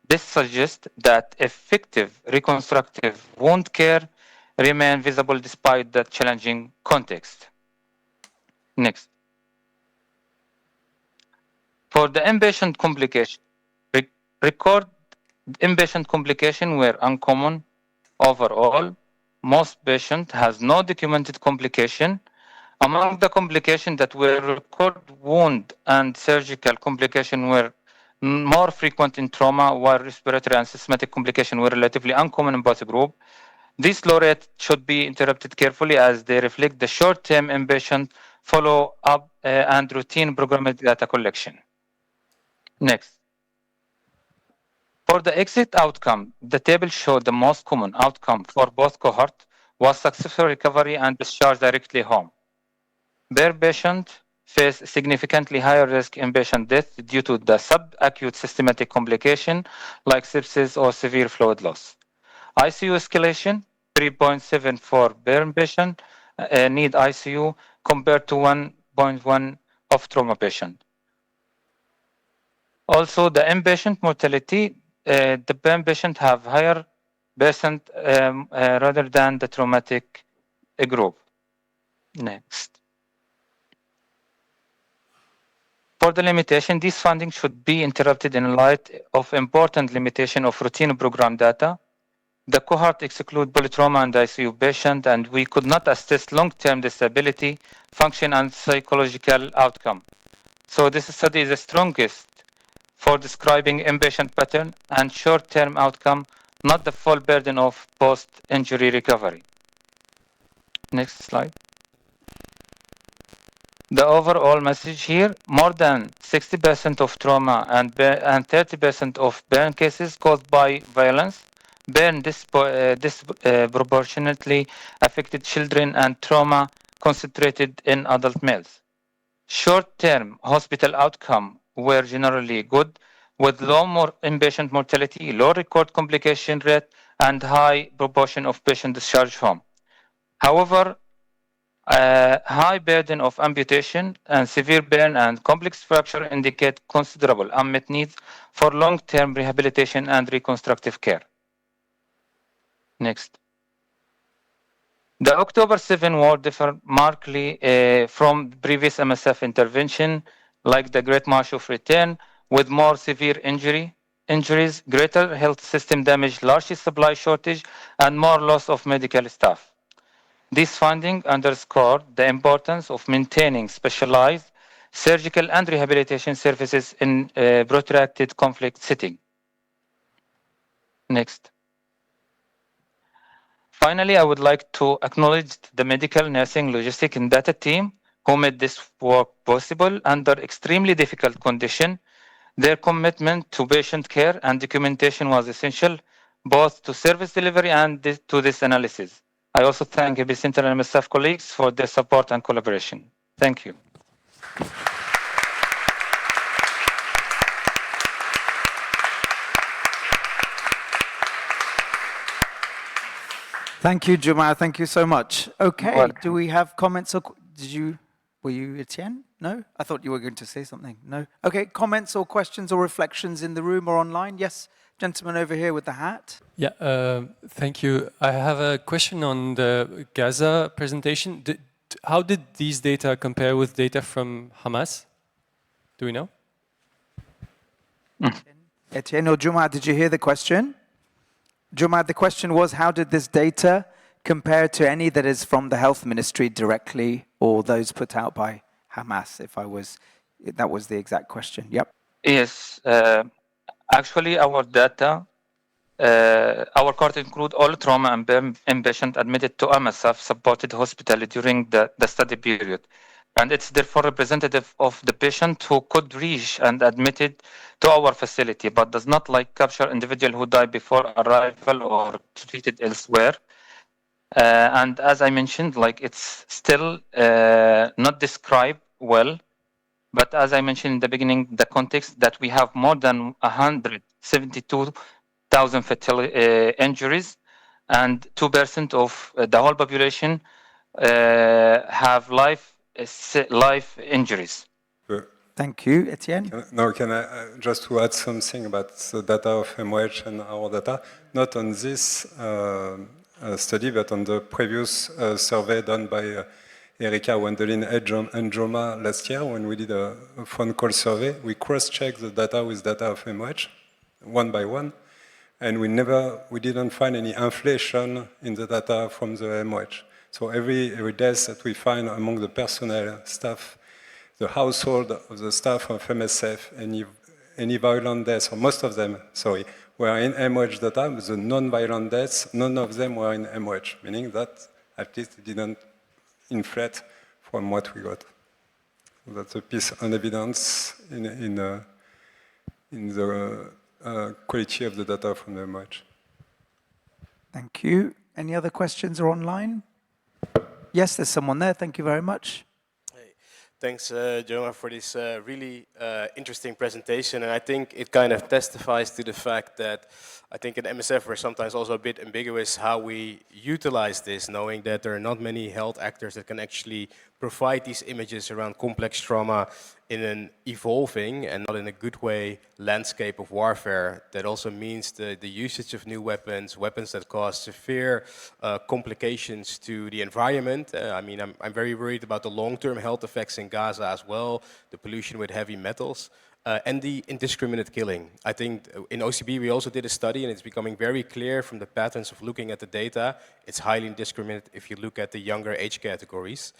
This suggests that effective reconstructive wound care remain visible despite the challenging context. Next. For the inpatient complication, record inpatient complication were uncommon overall. Most patients has no documented complication. Among the complications that were recorded, wound and surgical complications were more frequent in trauma, while respiratory and systematic complications were relatively uncommon in both groups. These low rates should be interpreted carefully as they reflect the short-term inpatient follow-up and routine programmed data collection. Next. For the exit outcome, the table showed the most common outcome for both cohorts was successful recovery and discharge directly home. Their patient face significantly higher risk in patient death due to the subacute systematic complication like sepsis or severe fluid loss. ICU escalation, 3.7 for burn patient need ICU compared to 1.1 of trauma patient. Also, the inpatient mortality, the burn patient have higher percent rather than the traumatic group. Next. For the limitation, this funding should be interrupted in light of important limitation of routine program data. The cohort exclude polytrauma and ICU patient, and we could not assess long-term disability, function, and psychological outcome. So this study is the strongest for describing inpatient pattern and short-term outcome, not the full burden of post-injury recovery. Next slide. The overall message here, more than 60% of trauma and 30% of burn cases caused by violence, burn disproportionately affected children and trauma concentrated in adult males. Short-term hospital outcome were generally good, with low inpatient mortality, low record complication rate, and high proportion of patient discharge home. However, high burden of amputation and severe burn and complex fracture indicate considerable unmet needs for long-term rehabilitation and reconstructive care. Next. The October 7 war differed markedly from previous MSF intervention, like the Great March of Return, with more severe injuries, greater health system damage, large supply shortage, and more loss of medical staff. This finding underscored the importance of maintaining specialized surgical and rehabilitation services in a protracted conflict setting. Next. Finally, I would like to acknowledge the medical, nursing, logistic, and data team who made this work possible under extremely difficult conditions. Their commitment to patient care and documentation was essential, both to service delivery and to this analysis. I also thank Epicentre and MSF colleagues for their support and collaboration. Thank you. Thank you, Juma. Thank you so much. Okay, Welcome. do we have comments or were you Etienne? No? I thought you were going to say something. No? Okay, comments or questions or reflections in the room or online? Yes, gentleman over here with the hat. Yeah, thank you. I have a question on the Gaza presentation. How did these data compare with data from Hamas? Do we know? Etienne or Juma, did you hear the question? Juma, the question was, how did this data compare to any that is from the health ministry directly or those put out by Hamas? That was the exact question. Yep. Yes, actually our data, our cohort include all trauma and inpatient admitted to MSF supported hospital during the study period. And it's therefore representative of the patient who could reach and admitted to our facility, but does not capture individual who died before arrival or treated elsewhere. And as I mentioned, it's still not described well. But as I mentioned in the beginning, the context that we have more than 172,000 fatal injuries, and 2% of the whole population have life injuries. Thank you, Etienne. Now, can I just to add something about the data of MOH and our data, not on this study, but on the previous survey done by Erika, Wendelin, and Joma last year when we did a phone call survey. We cross-checked the data with data of MOH, one by one, and we didn't find any inflation in the data from the MOH. So every death that we find among the personnel, staff, the household of the staff of MSF, any violent deaths, or most of them, sorry, were in MOH data, but the non-violent deaths, none of them were in MOH, meaning that at least it didn't inflate from what we got. So that's a piece of evidence in the quality of the data from the MOH. Thank you. Any other questions or online? Yes, there's someone there. Thank you very much. Hey, thanks, Joma, for this really interesting presentation. And I think it kind of testifies to the fact that I think in MSF we're sometimes also a bit ambiguous how we utilize this, knowing that there are not many health actors that can actually provide these images around complex trauma in an evolving and not in a good way landscape of warfare. That also means the usage of new weapons, weapons that cause severe complications to the environment. I mean, I'm very worried about the long-term health effects in Gaza as well, the pollution with heavy metals. And the indiscriminate killing. I think in OCB we also did a study, and it's becoming very clear from the patterns of looking at the data, it's highly indiscriminate if you look at the younger age categories.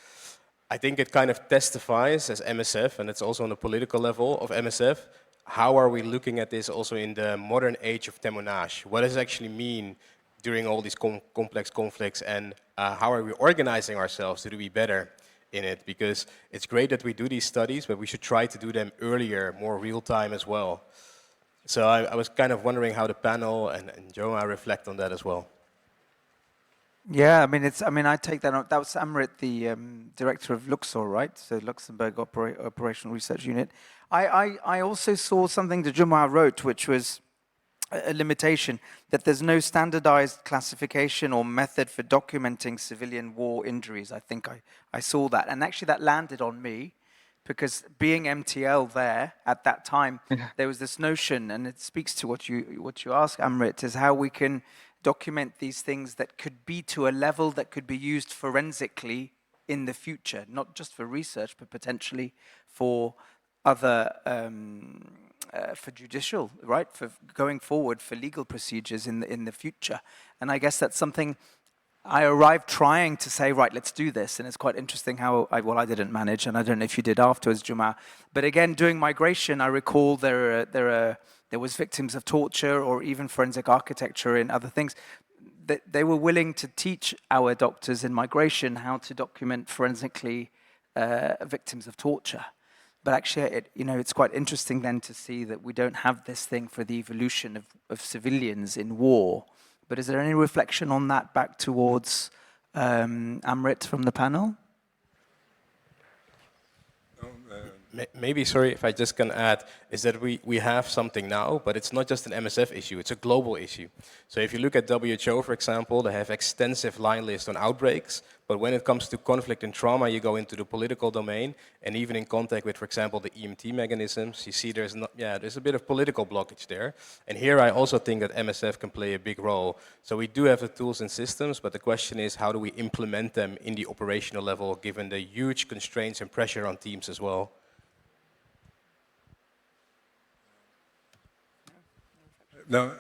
I think it kind of testifies as MSF, and it's also on the political level of MSF, how are we looking at this also in the modern age of témoignage? What does it actually mean during all these complex conflicts, and how are we organizing ourselves to do better in it? Because it's great that we do these studies, but we should try to do them earlier, more real time as well. So I was kind of wondering how the panel and Joa reflect on that as well. Yeah, I mean, I take that on. That was Amrit, the director of Luxor, right? So Luxembourg Operational Research Unit. I also saw something that Juma wrote, which was a limitation, that there's no standardized classification or method for documenting civilian war injuries. I think I saw that. And actually that landed on me, because being MTL there at that time, there was this notion, and it speaks to what you ask, Amrit, is how we can document these things that could be to a level that could be used forensically in the future, not just for research, but potentially for other, for judicial, right? For going forward for legal procedures in the future. And I guess that's something I arrived trying to say, right, let's do this. And it's quite interesting how, I didn't manage, and I don't know if you did afterwards, Juma. But again, doing migration, I recall there was victims of torture or even forensic architecture and other things. They were willing to teach our doctors in migration how to document forensically victims of torture. But actually, it's quite interesting then to see that we don't have this thing for the evolution of civilians in war. But is there any reflection on that back towards Amrit from the panel? Maybe, sorry, if I just can add, is that we have something now, but it's not just an MSF issue, it's a global issue. So if you look at WHO, for example, they have extensive line lists on outbreaks, but when it comes to conflict and trauma, you go into the political domain, and even in contact with, for example, the EMT mechanisms, you see there's a bit of political blockage there. And here I also think that MSF can play a big role. So we do have the tools and systems, but the question is, how do we implement them in the operational level, given the huge constraints and pressure on teams as well? No.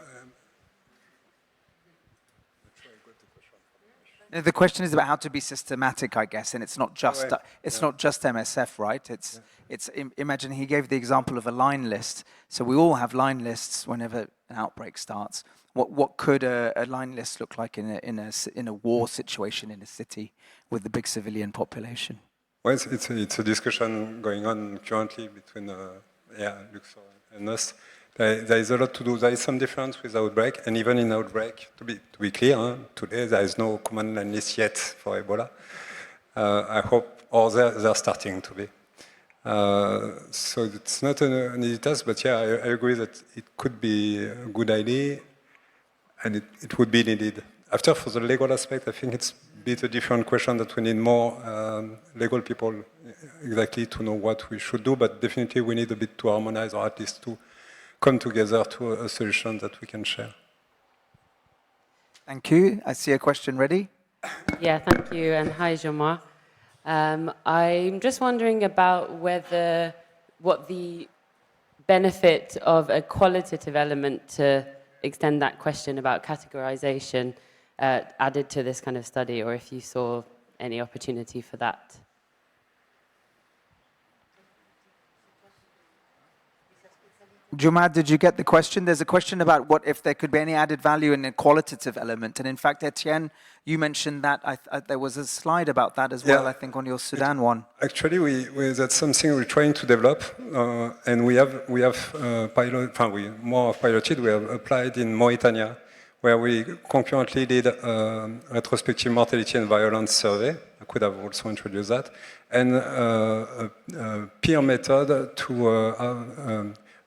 The question is about how to be systematic, I guess, and it's not just not just MSF, right? Imagine he gave the example of a line list. So we all have line lists whenever an outbreak starts. What could a line list look like in a war situation in a city with the big civilian population? Well, it's a discussion going on currently between Luxor and us. There is a lot to do. There is some difference with outbreak, and even in outbreak, to be clear, today there is no command line list yet for Ebola. I hope, or they're starting to be. So it's not an easy task, but yeah, I agree that it could be a good idea, and it would be needed. After, for the legal aspect, I think it's a bit a different question, that we need more legal people exactly to know what we should do, but definitely we need a bit to harmonize, or at least to come together to a solution that we can share. Thank you. I see a question ready. Yeah, thank you, and hi, Jean-Marc. I'm just wondering about what the benefit of a qualitative element to extend that question about categorization added to this kind of study, or if you saw any opportunity for that. Juma, did you get the question? There's a question about what if there could be any added value in a qualitative element. And in fact, Etienne, you mentioned that. There was a slide about that as well, I think, on your Sudan one. Actually, that's something we're trying to develop. And we have more piloted. We have applied in Mauritania, where we concurrently did a retrospective mortality and violence survey. I could have also introduced that. And a peer method to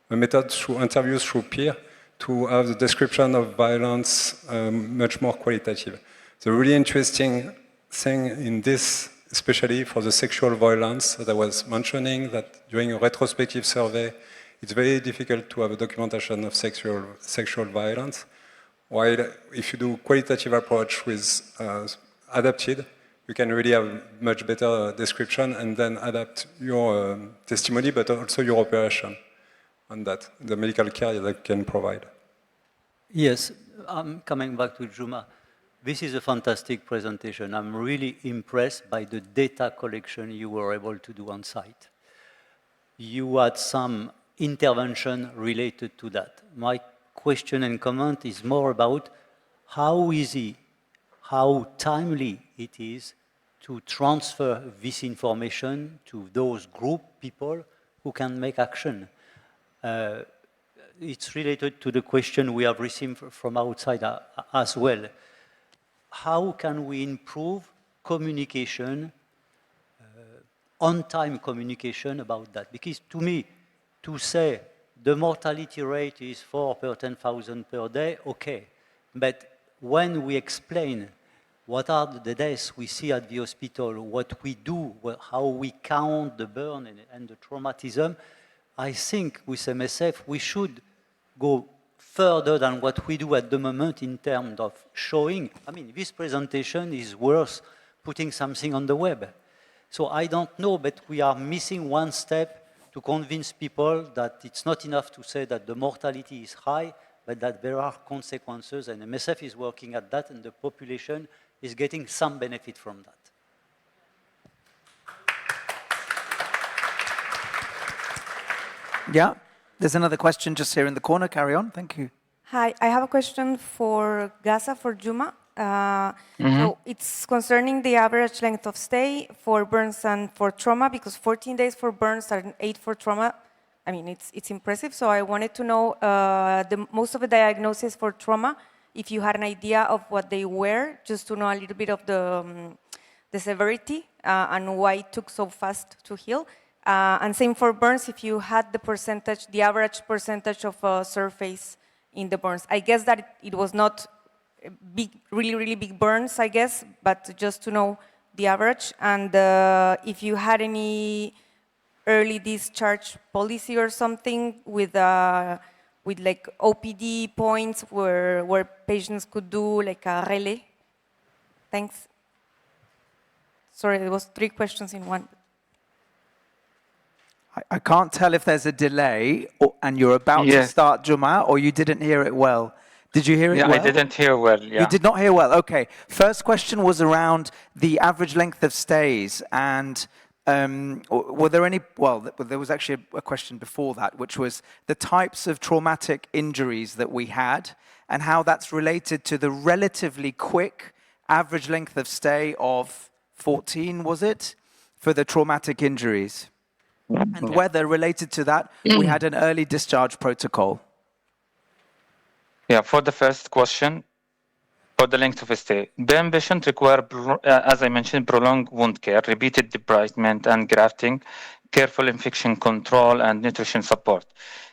a method through interviews through peer to have the description of violence much more qualitative. The really interesting thing in this especially for the sexual violence that I was mentioning, that during a retrospective survey, it's very difficult to have a documentation of sexual violence. While if you do qualitative approach with adapted, you can really have much better description and then adapt your testimony, but also your operation on that, the medical care that you can provide. Yes, I'm coming back to Juma. This is a fantastic presentation. I'm really impressed by the data collection you were able to do on site. You had some intervention related to that. My question and comment is more about how easy, how timely it is to transfer this information to those group people who can make action. It's related to the question we have received from outside as well. How can we improve communication, on-time communication about that? Because to me, to say the mortality rate is 4 per 10,000 per day, okay. But when we explain what are the deaths we see at the hospital, what we do, how we count the burn and the traumatism, I think with MSF we should go further than what we do at the moment in terms of showing. I mean, this presentation is worth putting something on the web. So I don't know, but we are missing one step to convince people that it's not enough to say that the mortality is high, but that there are consequences, and MSF is working at that, and the population is getting some benefit from that. Yeah, there's another question just here in the corner. Carry on, thank you. Hi, I have a question for Gaza, for Juma. So it's concerning the average length of stay for burns and for trauma, because 14 days for burns and 8 for trauma. I mean, it's impressive. So I wanted to know most of the diagnoses for trauma, if you had an idea of what they were, just to know a little bit of the severity and why it took so fast to heal. And same for burns, if you had the percentage, the average percentage of surface in the burns. I guess that it was not big, really big burns, I guess, but just to know the average. And if you had any early discharge policy or something with like OPD points where patients could do like a relay. Thanks. Sorry, there was 3 questions in one. I can't tell if there's a delay and you're about to start Juma, or you didn't hear it well. Did you hear it well? Yeah, I didn't hear well, yeah. You did not hear well, okay. First question was around the average length of stays, and were there any, well, there was actually a question before that, which was the types of traumatic injuries that we had, and how that's related to the relatively quick average length of stay of 14, was it, for the traumatic injuries? And whether, related to that, we had an early discharge protocol. Yeah, for the first question, for the length of stay, burn patients require, as I mentioned, prolonged wound care, repeated debridement and grafting, careful infection control, and nutrition support.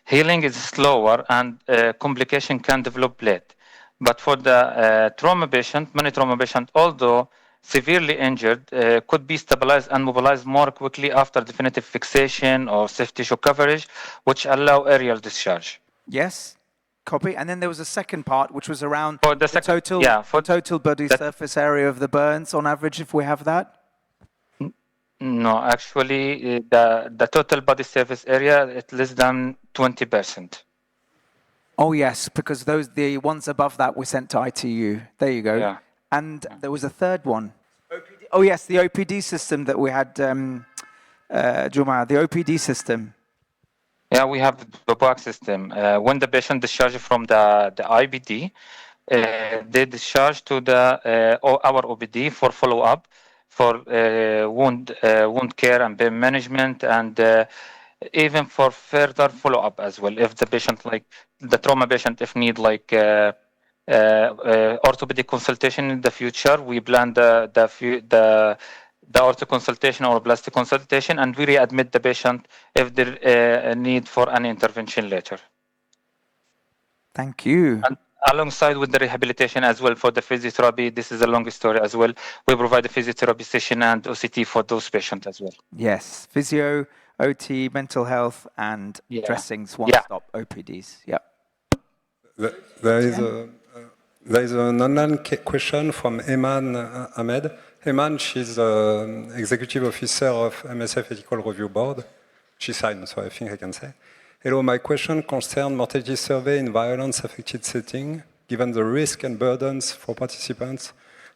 Healing is slower, and complication can develop late. But for the trauma patient, many trauma patients, although severely injured, could be stabilized and mobilized more quickly after definitive fixation or soft tissue coverage, which allow aerial discharge. Yes. Copy. And then there was a second part, which was around the total body surface area of the burns on average, if we have that? No, actually, the total body surface area is less than 20%. Oh, yes, because the ones above that were sent to ITU. There you go. Yeah. And there was a third one. OPD. Oh, yes, the OPD system that we had, Juma, the OPD system. Yeah, we have the box system. When the patient discharges from the IBD, they discharge to our OPD for follow-up, for wound care and pain management, and even for further follow-up as well. If the patient, like the trauma patient, if need like orthopedic consultation in the future, we plan the ortho consultation or plastic consultation, and we readmit the patient if there a need for an intervention later. Thank you. alongside with the rehabilitation as well for the physiotherapy. This is a long story as well. We provide a physiotherapy session and OCT for those patients as well. Yes, physio, OT, mental health, and dressings, one-stop OPDs. Yeah. There is an online question from Eman Ahmed. Eman, she's Executive Officer of MSF Ethical Review Board. She signed, so I think I can say. Hello, my question concerns mortality survey in violence-affected setting. Given the risk and burdens for participants,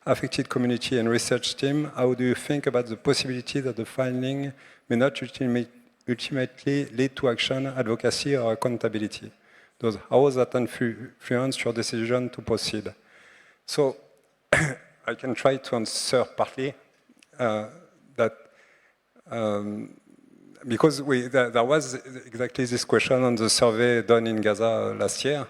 affected community and research team, how do you think about the possibility that the finding may not ultimately lead to action, advocacy, or accountability? How does that influence your decision to proceed? So I can try to answer partly that because there was exactly this question on the survey done in Gaza last year.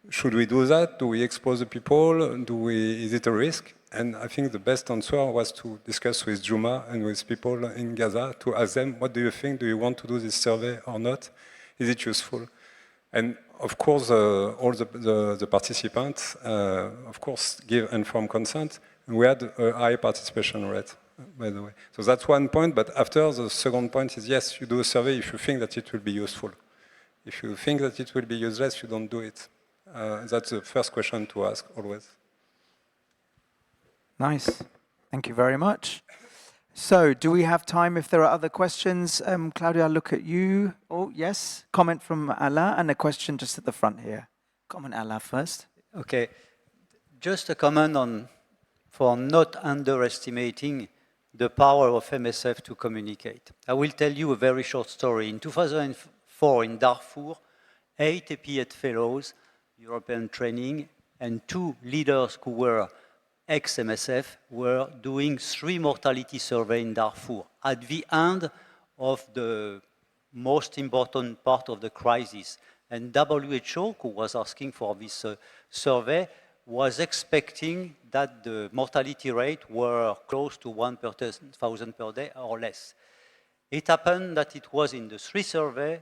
Should we do that? Do we expose the people? Is it a risk? And I think the best answer was to discuss with Juma and with people in Gaza to ask them, what do you think? Do you want to do this survey or not? Is it useful? And of course, all the participants, of course, give informed consent. And we had a high participation rate, by the way. So that's one point. But after, the second point is, yes, you do a survey if you think that it will be useful. If you think that it will be useless, you don't do it. That's the first question to ask, always. Nice. Thank you very much. So, do we have time if there are other questions? Claudia, I'll look at you. Oh, yes. Comment from Alain and a question just at the front here. Comment, Alain, first. Okay. Just a comment for not underestimating the power of MSF to communicate. I will tell you a very short story. In 2004 in Darfur, 8 EPIET fellows, European training, and 2 leaders who were ex-MSF were doing 3 mortality surveys in Darfur at the end of the most important part of the crisis. And WHO, who was asking for this survey, was expecting that the mortality rate were close to 1 per 1,000 per day or less. It happened that it was in the 3 surveys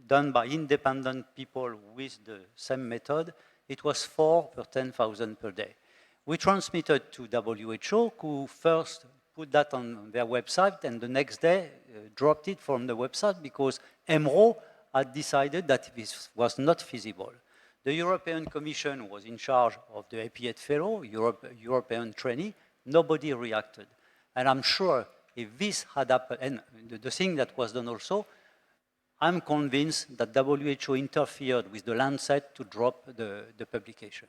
done by independent people with the same method, it was 4 per 10,000 per day. We transmitted to WHO, who first put that on their website and the next day dropped it from the website because MRO had decided that this was not feasible. The European Commission was in charge of the EPIET fellow, European trainee, nobody reacted. And I'm sure if this had happened, and the thing that was done also, I'm convinced that WHO interfered with the Lancet to drop the publication.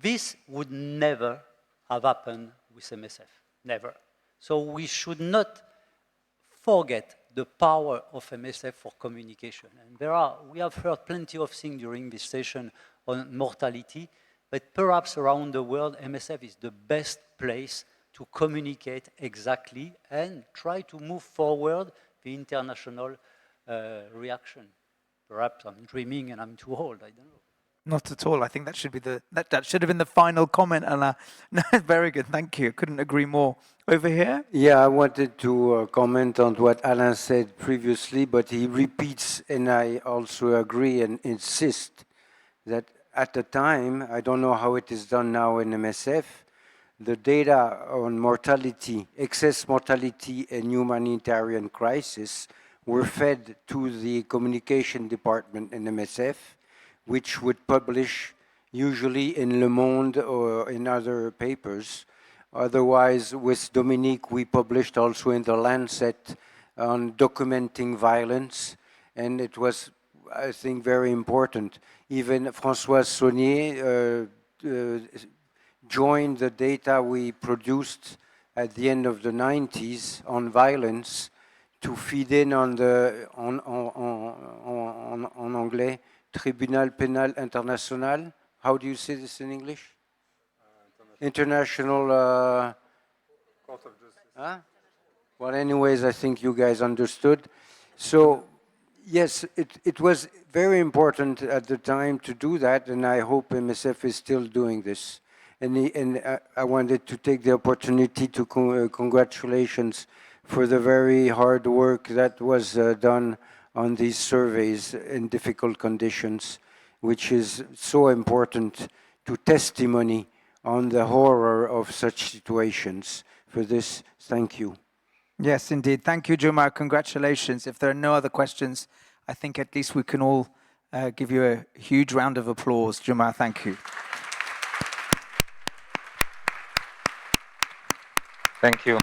This would never have happened with MSF, never. So we should not forget the power of MSF for communication. And we have heard plenty of things during this session on mortality, but perhaps around the world, MSF is the best place to communicate exactly and try to move forward the international reaction. Perhaps I'm dreaming and I'm too old, I don't know. Not at all. I think that should be that should have been the final comment, Alain. No, very good. Thank you. Couldn't agree more. Over here? Yeah, I wanted to comment on what Alain said previously, but he repeats, and I also agree and insist that at the time, I don't know how it is done now in MSF, the data on mortality, excess mortality and humanitarian crisis were fed to the communication department in MSF, which would publish usually in Le Monde or in other papers. Otherwise, with Dominique, we published also in the Lancet on documenting violence, and it was, I think, very important. Even Françoise Saunier joined the data we produced at the end of the 90s on violence to feed in on the, en anglais, Tribunal Penal International. How do you say this in English? International Court of Justice. Huh? Well, anyways, I think you guys understood. So, yes, it was very important at the time to do that, and I hope MSF is still doing this. And I wanted to take the opportunity to congratulations for the very hard work that was done on these surveys in difficult conditions. which is so important to testimony on the horror of such situations. For this, thank you. Yes, indeed. Thank you, Juma. Congratulations. If there are no other questions, I think at least we can all give you a huge round of applause. Juma, thank you. Thank you.